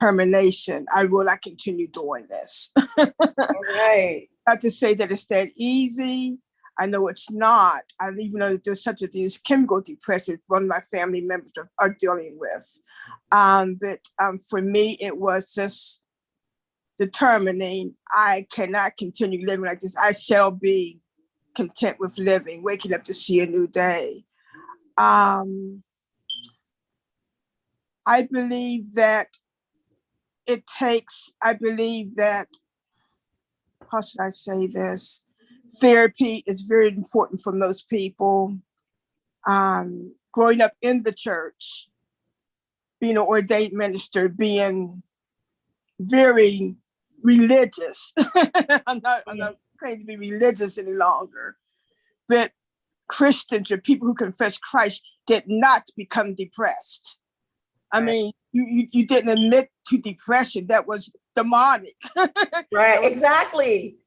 determination, I will not continue doing this. All right. Not to say that it's that easy. I know it's not. I even know that there's such a thing as chemical depression, one of my family members are dealing with. But for me, it was just determining I cannot continue living like this. I shall be content with living, waking up to see a new day. I believe that how should I say this? Therapy is very important for most people. Growing up in the church, being an ordained minister, being very religious. I'm not claiming to be religious any longer, but Christians or people who confess Christ did not become depressed. I mean, you didn't admit to depression. That was demonic. Right, exactly.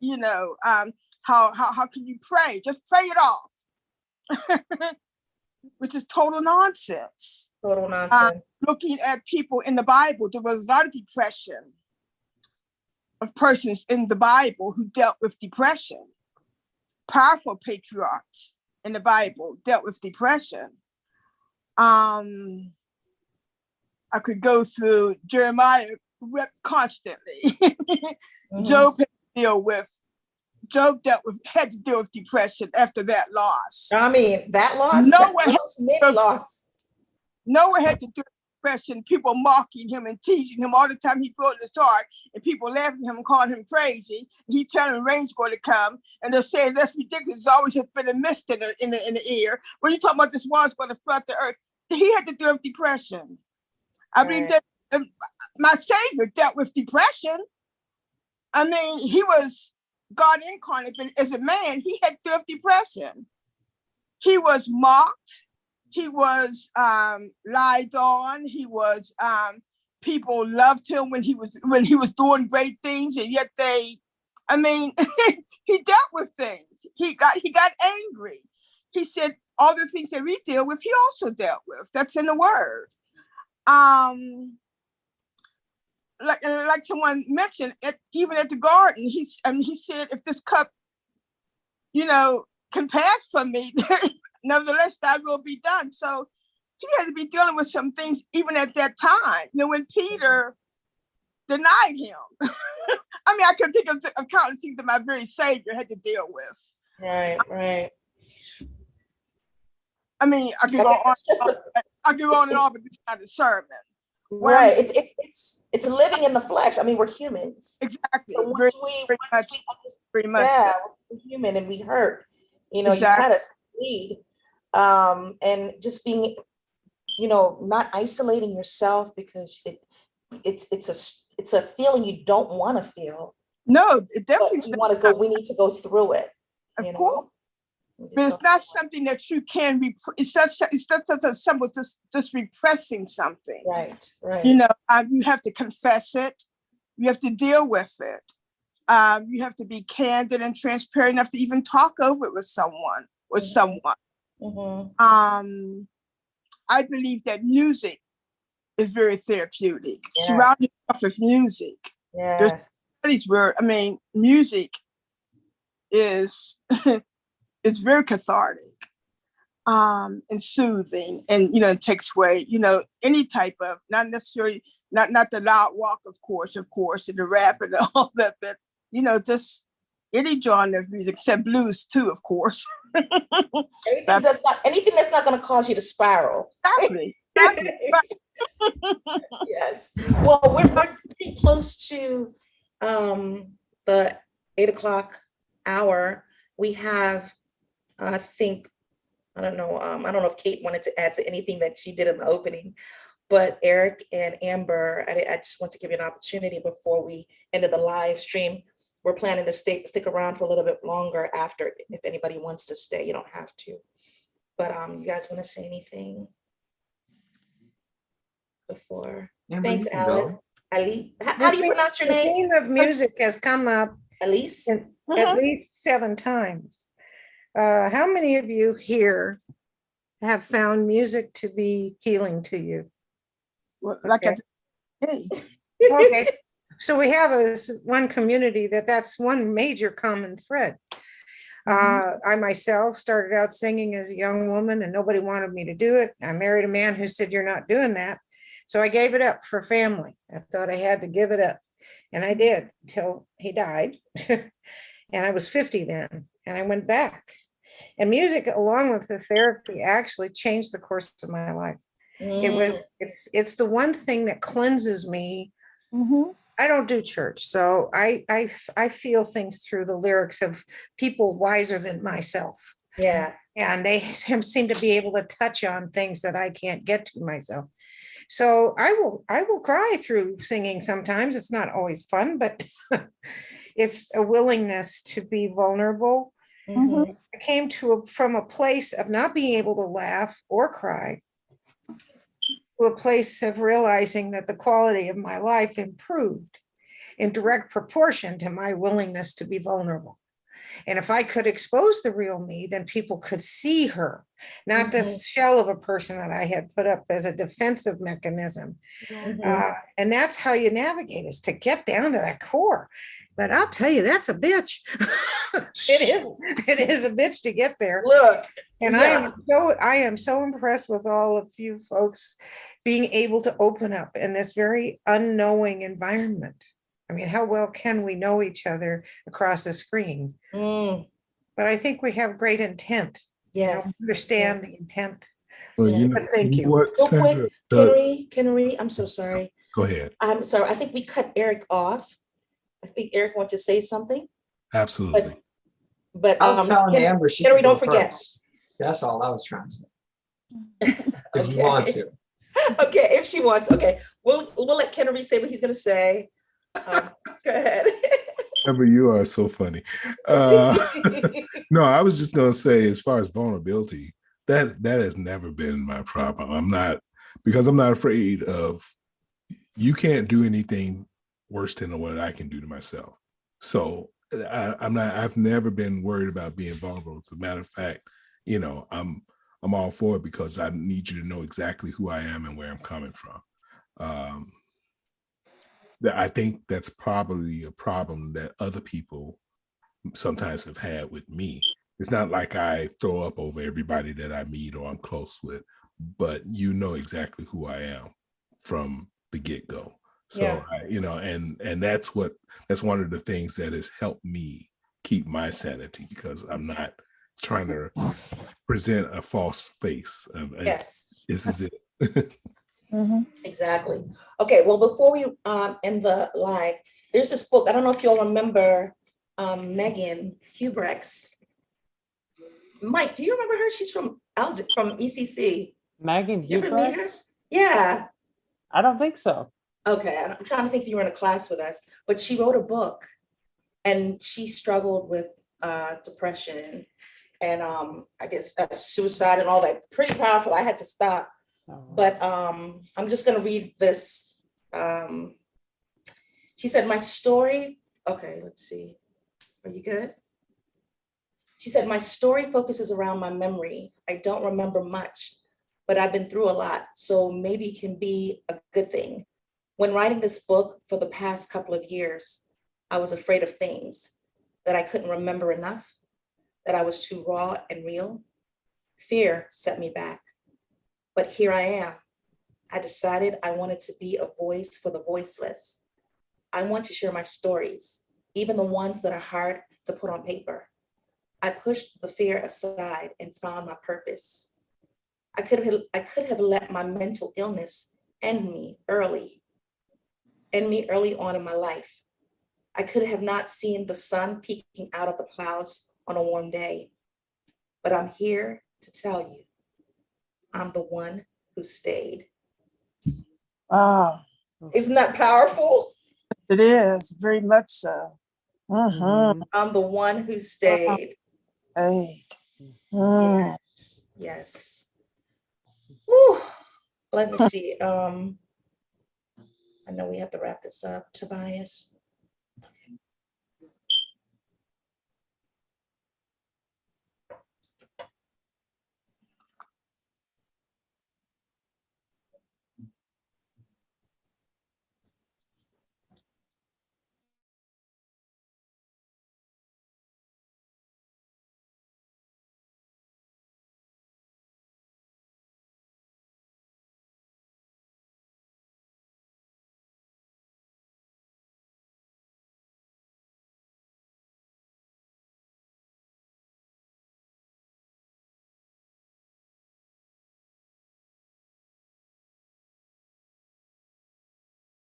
You know, how can you pray? Just pray it off. which is total nonsense. Total nonsense. Looking at people in the Bible, there was a lot of depression of persons in the Bible who dealt with depression. Powerful patriarchs in the Bible dealt with depression. I could go through Jeremiah wept constantly. Job had to deal with depression after that loss. I mean, that loss, Noah had to do depression, people mocking him and teasing him all the time. He built his ark and people laughing at him and calling him crazy. He telling rain's going to come and they're saying that's ridiculous. There's always been a mist in the air. When you talk about this water's going to flood the earth, he had to deal with depression. I believe that my Savior dealt with depression. I mean, he was God incarnate, but as a man, he had to deal with depression. He was mocked. He was lied on. He was people loved him when he was doing great things, and yet he dealt with things. He got angry. He said all the things that we deal with, he also dealt with. That's in the word. Like someone mentioned, even at the garden, he said, if this cup, can pass from me, nevertheless, thy will be done. So he had to be dealing with some things even at that time. When Peter denied him. I could think of countless things that my very Savior had to deal with. Right. I could go on and on, but this is not a sermon. Right. It's living in the flesh. We're humans. Exactly. So very much. Yeah, So. we're human and we hurt. Exactly. You had us bleed. And just being, not isolating yourself because it's a feeling you don't want to feel. No, it definitely. We need to go through it. Of course. But it's not something that you can it's not such a simple just repressing something. Right. You have to confess it. You have to deal with it. You have to be candid and transparent enough to even talk over it with someone. Mm-hmm. I believe that music is very therapeutic. Yeah. Surround yourself with music. Yes. There's studies where music is it's very cathartic and soothing, and it takes away any type of, not necessarily not the loud walk, of course, and the rap and all that, but just any genre of music, except blues too, of course. Anything that's not going to cause you to spiral. Exactly. Yes. Well, we're pretty close to the 8:00 hour. We have, I don't know if Kate wanted to add to anything that she did in the opening, but Eric and Amber, I just want to give you an opportunity before we ended the live stream. We're planning to stick around for a little bit longer after, if anybody wants to stay. You don't have to. But you guys want to say anything before? Amber, Thanks, you can Alan. go. Ali, how do you pronounce your The name? theme of music has come up Elise? at least 7 times. How many of you here have found music to be healing to you? Okay. So we have one community that's one major common thread. I myself started out singing as a young woman and nobody wanted me to do it. I married a man who said, you're not doing that. So I gave it up for family. I thought I had to give it up. And I did until he died. And I was 50 then, and I went back. And music, along with the therapy, actually changed the course of my life. It's the one thing that cleanses me. I don't do church, so I feel things through the lyrics of people wiser than myself. Yeah. And they seem to be able to touch on things that I can't get to myself. So I will cry through singing sometimes. It's not always fun, but it's a willingness to be vulnerable. I came from a place of not being able to laugh or cry to a place of realizing that the quality of my life improved in direct proportion to my willingness to be vulnerable. And if I could expose the real me, then people could see her, not this shell of a person that I had put up as a defensive mechanism. And that's how you navigate, is to get down to that core. But I'll tell you, that's a bitch. It is a bitch to get there. Look, And yeah. I am so impressed with all of you folks being able to open up in this very unknowing environment. I mean, how well can we know each other across the screen? Mm, But I think we have great intent. You know, yes. understand the intent. Well, Yeah. But thank you. what, Real Sandra, quick, Kennery, I'm so sorry. go ahead. I'm sorry. I think we cut Eric off. I think Eric wants to say something, Absolutely. but I was telling Amber she Kennery, could go don't forget. first. That's all I was trying to say. If you want to. Okay, if she wants. Okay, we'll let Kennery say what he's going to say. Go ahead. Amber, you are so funny. No, I was just going to say, as far as vulnerability, that has never been my problem. I'm not afraid of, you can't do anything worse than what I can do to myself. So I've never been worried about being vulnerable. As a matter of fact, you know, I'm all for it, because I need you to know exactly who I am and where I'm coming from. I think that's probably a problem that other people sometimes have had with me. It's not like I throw up over everybody that I meet or I'm close with, but you know exactly who I am from the get-go. So, Yeah. and that's one of the things that has helped me keep my sanity, because I'm not trying to present a false face. Yes. This is it. Exactly. Okay, well, before we end the live, there's this book. I don't know if you'll remember Megan Hubrex. Mike, do you remember her? She's from ECC. Megan Did you ever meet her? Hubrex? Yeah. I don't think so. Okay, I'm trying to think if you were in a class with us, but she wrote a book, and she struggled with depression and I guess suicide and all that. Pretty powerful. I had to stop. But I'm just going to read this. She said, my story. Okay, let's see. Are you good? She said, my story focuses around my memory. I don't remember much, but I've been through a lot, so maybe it can be a good thing. When writing this book for the past couple of years, I was afraid of things that I couldn't remember enough, that I was too raw and real. Fear set me back. But here I am. I decided I wanted to be a voice for the voiceless. I want to share my stories, even the ones that are hard to put on paper. I pushed the fear aside and found my purpose. I could have let my mental illness end me early on in my life. I could have not seen the sun peeking out of the clouds on a warm day. But I'm here to tell you, I'm the one who stayed. Wow, Isn't that powerful? it is very much so. I'm the one who stayed. Eight. Yes. Yes. Whew. Let me see. I know we have to wrap this up, Tobias.